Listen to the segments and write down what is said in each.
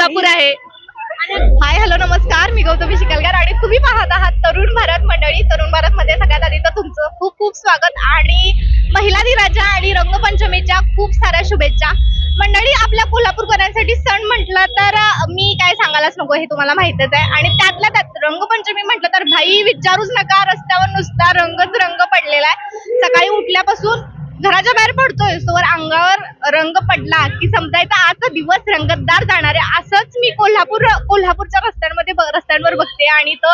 कोल्हापूर आहे. Hi hello नमस्कार, मी गौतमी शिकलकर आणि तुम्ही पाहत आहात तरुण भारत मंडळी. तरुण भारत मध्ये सगळ्यात आधी तर तुमचं खूप खूप स्वागत आणि महिला दिनाच्या आणि रंगपंचमीच्या खूप साऱ्या शुभेच्छा. मंडळी, आपल्या कोल्हापूरकरांसाठी सण म्हटलं तर मी काय सांगायलाच नको, हे तुम्हाला माहितच आहे. आणि त्यातल्या त्यात रंगपंचमी म्हटलं तर भाई विचारूच नका, रस्त्यावर नुसता रंगच रंग पडलेला आहे. सकाळी उठल्यापासून घराच्या बाहेर पडतोय तोवर अंगावर रंग पडला की समजायचा आजचा दिवस रंगतदार जाणार आहे. असंच मी कोल्हापूरच्या रस्त्यांवर बघते आणि तो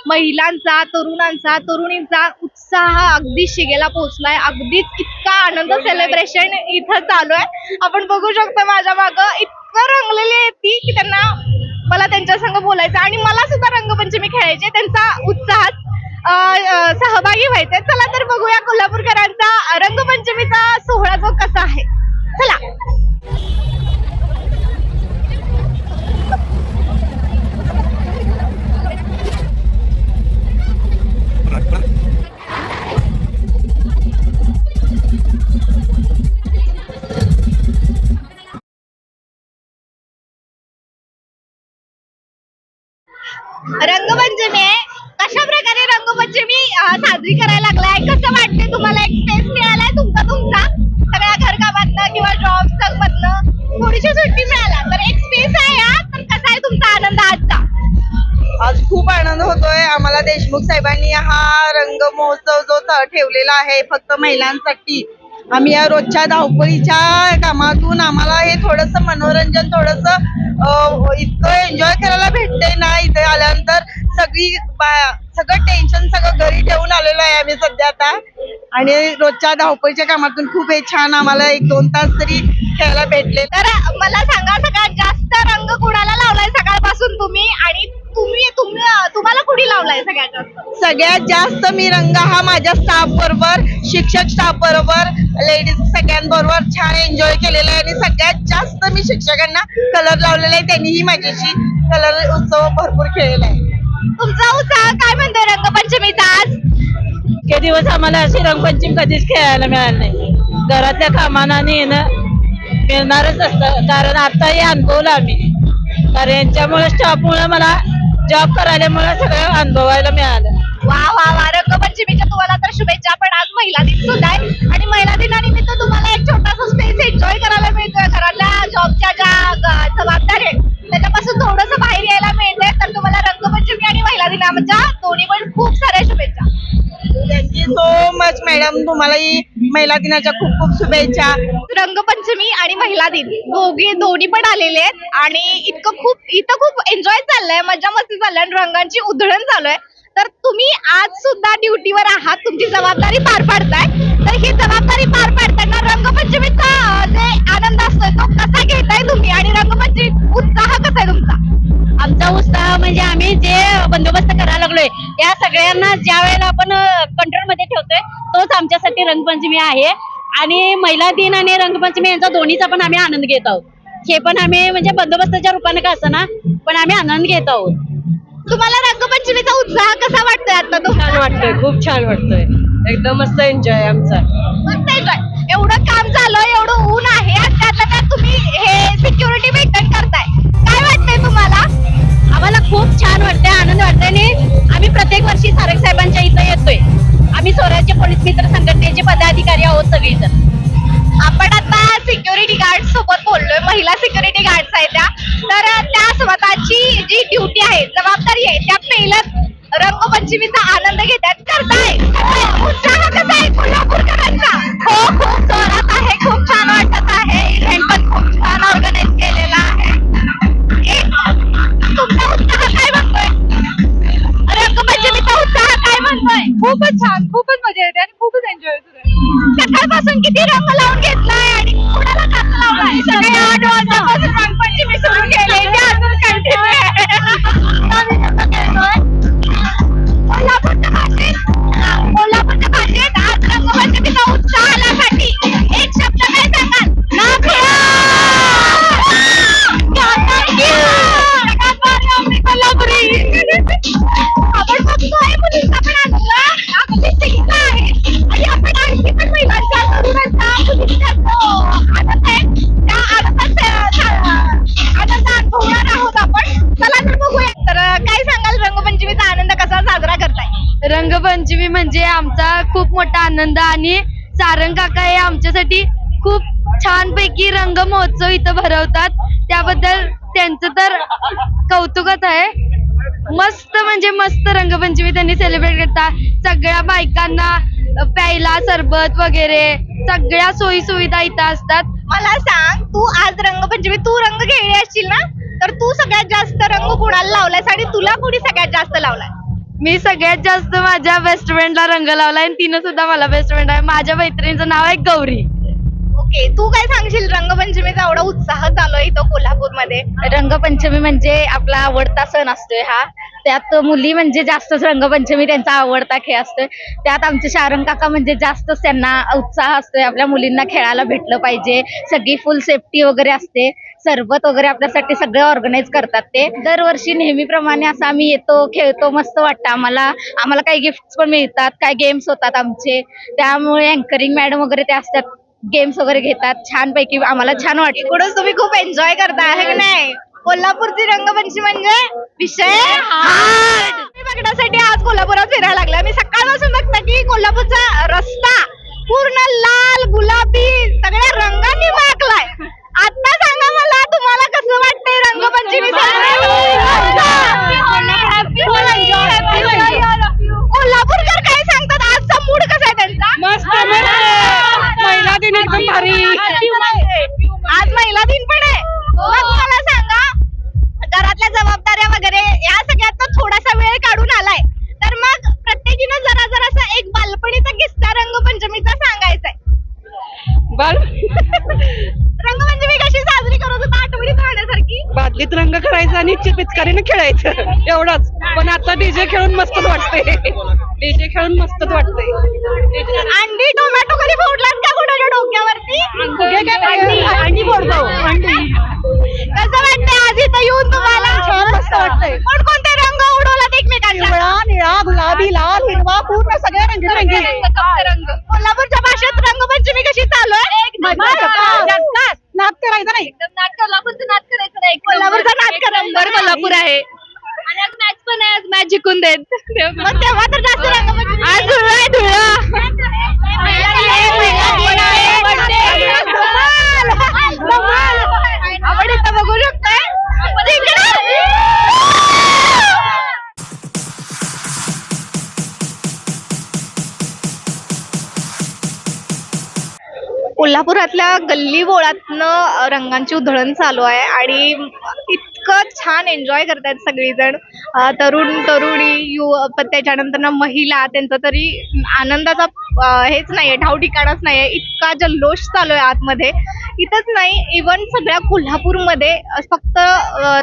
महिलांचा, तरुणांचा, तरुणींचा उत्साह अगदी शिगेला पोहोचलाय. अगदीच इतका आनंद सेलिब्रेशन इथं चालू आहे. आपण बघू शकतो माझ्या मागं इतकं रंगलेली आहे ती की त्यांना मला त्यांच्या संग बोलायचं आणि मला सुद्धा रंगपंचमी खेळायची, त्यांचा उत्साहात सहभागी व्हायचंय. चला तर बघूया कोल्हापूरकरांचा रंगपंचमीचा सोहळा जो कसा आहे. चला. रंगपंचमी आहे. कशा प्रकारे रंगपंचमी साजरी करायला लागलाय, कसं वाटतंय तुम्हाला? एक स्पेस मिळालाय तुमचा सगळ्या घरकामातनं किंवा जॉब मधनं थोडीशी सुट्टी मिळाला तर एक स्पेस आहे या, तर कसा आहे तुमचा आनंद आजचा? आज खूप आनंद होतोय आम्हाला. देशमुख साहेबांनी हा रंग महोत्सव जो ठेवलेला आहे फक्त महिलांसाठी. आम्ही या रोजच्या धावपळीच्या कामातून आम्हाला हे थोडस मनोरंजन, थोडस इतकं एन्जॉय करायला भेटते ना. इथे आल्यानंतर सगळं टेन्शन सगळं घरी ठेवून आलेलो आहे आम्ही सध्या आता. आणि रोजच्या धावपळीच्या कामातून खूप हे छान आम्हाला 1-2 तास तरी खेळायला भेटले. तर मला सांगा, सगळ्यात जास्त रंग कुणाला लावलाय सकाळपासून तुम्ही, आणि तुम्हाला कुणी लावलाय सगळ्यात जास्त? सगळ्यात जास्त मी रंग हा माझ्या स्टाफ बरोबर, शिक्षक स्टाफ बरोबर, लेडीज सगळ्यांबरोबर छान एन्जॉय केलेला आहे. आणि सगळ्यात जास्त मी शिक्षकांना कलर लावलेला आहे, त्यांनीही माझ्याशी कलर उत्सव भरपूर खेळलेला आहे. तुमचा उत्साह काय म्हणतोय रंगपंचमीचा आज? इतके दिवस आम्हाला अशी रंगपंचमी कधीच खेळायला मिळाली नाही. घरातल्या कामानं येणं मिळणारच असतं, कारण आताही अनुभवलं आम्ही. कारण यांच्यामुळे स्टाफमुळे मला जॉब करायल्यामुळे सगळं अनुभवायला मिळालं. वा वा वा, रंगपंचमीच्या तुम्हाला तर शुभेच्छा. पण आज महिला दिन सुद्धा आहे आणि महिला दिनानिमित्त तुम्हाला एक छोटासा स्पेस एन्जॉय करायला मिळतोय. घरातल्या जॉबच्या ज्या जबाबदाऱ्या आहेत त्याच्यापासून थोडंसं बाहेर यायला मिळतंय. तर तुम्हाला रंगपंचमी आणि महिला दिनाच्या दोन्ही पण खूप साऱ्या शुभेच्छा. थँक्यू सो मच मॅडम, तुम्हालाही महिला दिनाच्या खूप खूप शुभेच्छा. रंगपंचमी आणि महिला दिन दोन्ही पण आलेले आहेत आणि इथं खूप एन्जॉय चाललंय, मजा मस्ती चाललंय आणि रंगांची उधळण चालू आहे. तर तुम्ही आज सुद्धा ड्युटीवर आहात, तुमची जबाबदारी पार पाडताय. तर ही जबाबदारी पार पाडताना रंगपंचमीचा जे आनंद असतोय तो कसा घेताय तुम्ही, आणि रंगपंचमी उत्साह कसा आहे तुमचा? आमचा उत्साह म्हणजे आम्ही जे बंदोबस्त करायला लागलोय या सगळ्यांना ज्या वेळेला आपण कंट्रोल मध्ये ठेवतोय तोच आमच्यासाठी रंगपंचमी आहे. आणि महिला दिन आणि रंगपंचमी यांचा दोन्हीचा पण आम्ही आनंद घेत आहोत. हे पण आम्ही म्हणजे बंदोबस्ताच्या रूपाने का असं ना, पण आम्ही आनंद घेत आहोत. तुम्हाला रंगपंचमीचा उत्साह कसा वाटतोय आता? तो छान वाटतोय, खूप छान वाटतोय, एकदम मस्त एन्जॉय आमचा. मस्त एन्जॉय. एवढं काम चालू, एवढं ऊन आहे आणि त्यात तुम्ही हे सिक्युरिटी मेंटेन करताय, काय वाटतंय तुम्हाला? आम्हाला खूप छान वाटतंय, आनंद वाटतंय. आणि आम्ही प्रत्येक वर्षी सारंग साहेबांच्या इथं येतोय. आम्ही स्वराज्य पोलीस मित्र संघटनेचे पदाधिकारी आहोत सगळीजण. आपण आता सिक्युरिटी गार्ड सोबत बोललोय, महिला सिक्युरिटी गार्ड्स आहेत त्या. तर त्या स्वतःची जी ड्युटी आहे, जबाबदारी आहे, त्या पहिलं रंगपंचमीचा आनंद घेतात, करताय. उत्साह कसा आहे कोल्हापूरकरांचा? हो, खूप जोरात आहे, खूप छान वाटत आहे. इव्हेंट पण खूप छान ऑर्गनाईज केलेला आहे. तुमचा उत्साह काय म्हणतोय? रंगपंचमीचा उत्साह काय म्हणतोय? खूपच छान, खूपच मजा येते आणि खूपच एन्जॉय होतोय. सकाळपासून किती रंग लावून घेतलाय आणि कुणाला कसा लावलाय? सगळे 8 वाजतापासून रंगपंचमी सुरू केली, ते अजून कंटिन्यू आहे. कोल्हापूरच्या भाषेत आज रंगपंचमी रंगपंचमी म्हणजे आमचा खूप मोठा आनंद आणि सारंग काका हे आमच्यासाठी खूप छानपैकी रंग महोत्सव इथं भरवतात. त्याबद्दल त्यांचं तर कौतुकच आहे. मस्त म्हणजे मस्त रंगपंचमी त्यांनी सेलिब्रेट करतात. सगळ्या बायकांना प्यायला सरबत वगैरे सगळ्या सोयी सुविधा इथं असतात. मला सांग, तू आज रंगपंचमी तू रंग खेळली असशील ना, तर तू सगळ्यात जास्त रंग कुणाला लावलायस आणि तुला कुणी सगळ्यात जास्त लावलाय? मी सगळ्यात जास्त माझ्या बेस्ट फ्रेंडला रंग लावलाय आणि तिनं सुद्धा मला बेस्ट फ्रेंड आहे. माझ्या मैत्रिणीचं नाव आहे गौरी. ओके, तू काय सांगशील? रंगपंचमीचा एवढा उत्साह चालू आहे इथं कोल्हापूरमध्ये. रंगपंचमी म्हणजे आपला आवडता सण असतोय हा. त्यात मुली म्हणजे जास्तच रंगपंचमी त्यांचा आवडता खेळ असतोय. त्यात आमचे शारंग काका म्हणजे जास्तच त्यांना उत्साह असतोय. आपल्या मुलींना खेळायला भेटलं पाहिजे. सगळी फुल सेफ्टी वगैरे असते. सरबत वगैरे आपल्यासाठी सगळे ऑर्गनाईज करतात ते. दरवर्षी नेहमीप्रमाणे असं आम्ही येतो, खेळतो, मस्त वाटतं आम्हाला. आम्हाला काही गिफ्ट पण मिळतात, काही गेम्स होतात आमचे. त्यामुळे अँकरिंग मॅडम वगैरे ते असतात, गेम्स वगैरे घेतात. छानपैकी आम्हाला छान वाटतं. एकूणच तुम्ही खूप एन्जॉय करताय, आहे की नाही? कोल्हापूरची रंगपंचमी म्हणजे विषय मी बघण्यासाठी आज कोल्हापुरात फिरायला लागला. मी सकाळपासून बघते की कोल्हापूरचा रस्ता पूर्ण लाल गुलाबी सगळ्या रंगांनी माखलाय. आता सांगा मला, तुम्हाला कसं वाटतंय रंगपंचमी? कोल्हापूरकर काय सांगतात? आजचा मूड कसा आहे त्यांचा? मस्त महिला दिन एकदम भारी. आज महिला दिन पण आहे. मग मला सांगा, घरातल्या जबाबदाऱ्या वगैरे या सगळ्यात थोडासा वेळ काढून आलाय, तर मग प्रत्येकीनं जरा जरासा एक बालपणीचा किस्सा रंगपंचमीचा सांगायचा आहे. रंगपंचमी कशी साजरी करत होता आठवणीत राहण्यासारखी? बादलीत रंग करायचा आणि पिचकारीने खेळायचं एवढंच. पण आता डीजे खेळून मस्तच वाटतंय. डीजे खेळून मस्तच वाटतंय. अंडी टोमॅटो कधी फोडलात का कुणाच्या डोक्यावरती? अंडी फोडतो. कसं वाटतंय आज इथं येऊन तुम्हाला? छान मस्त वाटतंय. कोणकोणते रंग उडवलात एकमेकांच्या? पिवळा, निळा, गुलाबी, लाल, हिरवा पूर्ण सगळ्या रंगीत रंग. कोल्हापूरच्या भाषेत रंगपंचमी कशी चालू आहे? नाच करायचं नाही. कोल्हापूरचं नाच करायचं नाही. कोल्हापूरचा नाच नंबर कोल्हापूर आहे. आणि आज मॅच पण आहे. आज मॅच जिंकून देत. मग तेव्हा तर जास्त रंगपंचमी. आज धुळा आहे, आपण इथं बघू शकताय. कोल्हापुरातल्या गल्ली बोळातनं रंगांची उधळण चालू आहे आणि इतकं छान एन्जॉय करतायत सगळीजण. तरुण तरुणी पण त्याच्यानंतर महिला, त्यांचा तरी आनंदाचा हेच नाहीये, ठाव ठिकाणच नाहीये. इतका जल्लोष चालू आहे आतमध्ये. इथंच नाही, इव्हन सगळ्या कोल्हापूरमध्ये फक्त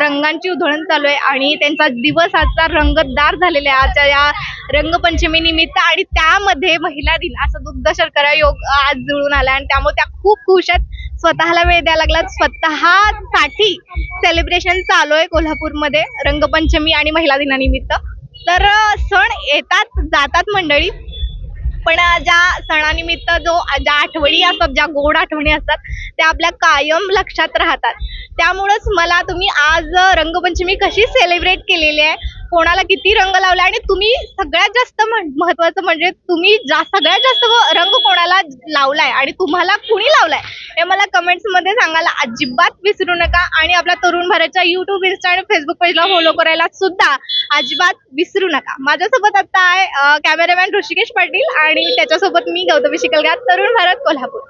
रंगांची उधळण चालू आहे आणि त्यांचा दिवस आजचा रंगतदार झालेला आहे आजच्या या रंगपंचमी निमित्त. आणि त्यामध्ये महिला दिन असं दुग्ध शर्करा योग आज जुळून आला आणि त्यामुळे त्या खूप खुश आहेत. स्वतःला वेळ द्यायला लागला, स्वतःसाठी सेलिब्रेशन चालू आहे कोल्हापूरमध्ये रंगपंचमी आणि महिला दिनानिमित्त. तर सण येतात जातात मंडळी, पण ज्या सणानिमित्त ज्या आठवणी असतात, ज्या गोड आठवणी असतात, त्या आपल्या कायम लक्षात राहतात. त्यामुळेच मला तुम्ही आज रंगपंचमी कशी सेलिब्रेट केलेली आहे, कोणाला किती रंग लावला आणि तुम्ही सगळ्यात जास्त महत्वाचं म्हणजे तुम्ही सगळ्यात जास्त रंग कोणाला लावलाय आणि तुम्हाला कुणी लावलाय हे मला कमेंट्स मध्ये सांगायला अजिबात विसरू नका. आणि आपल्या तरुण भारतच्या युट्यूब, इंस्टा आणि फेसबुक पेजला फॉलो करायला सुद्धा अजिबात विसरू नका. माझ्यासोबत आता आहे कॅमेरामॅन ऋषिकेश पाटील आणि त्याच्यासोबत मी गौतमी शिकलगार, तरुण भारत कोल्हापूर.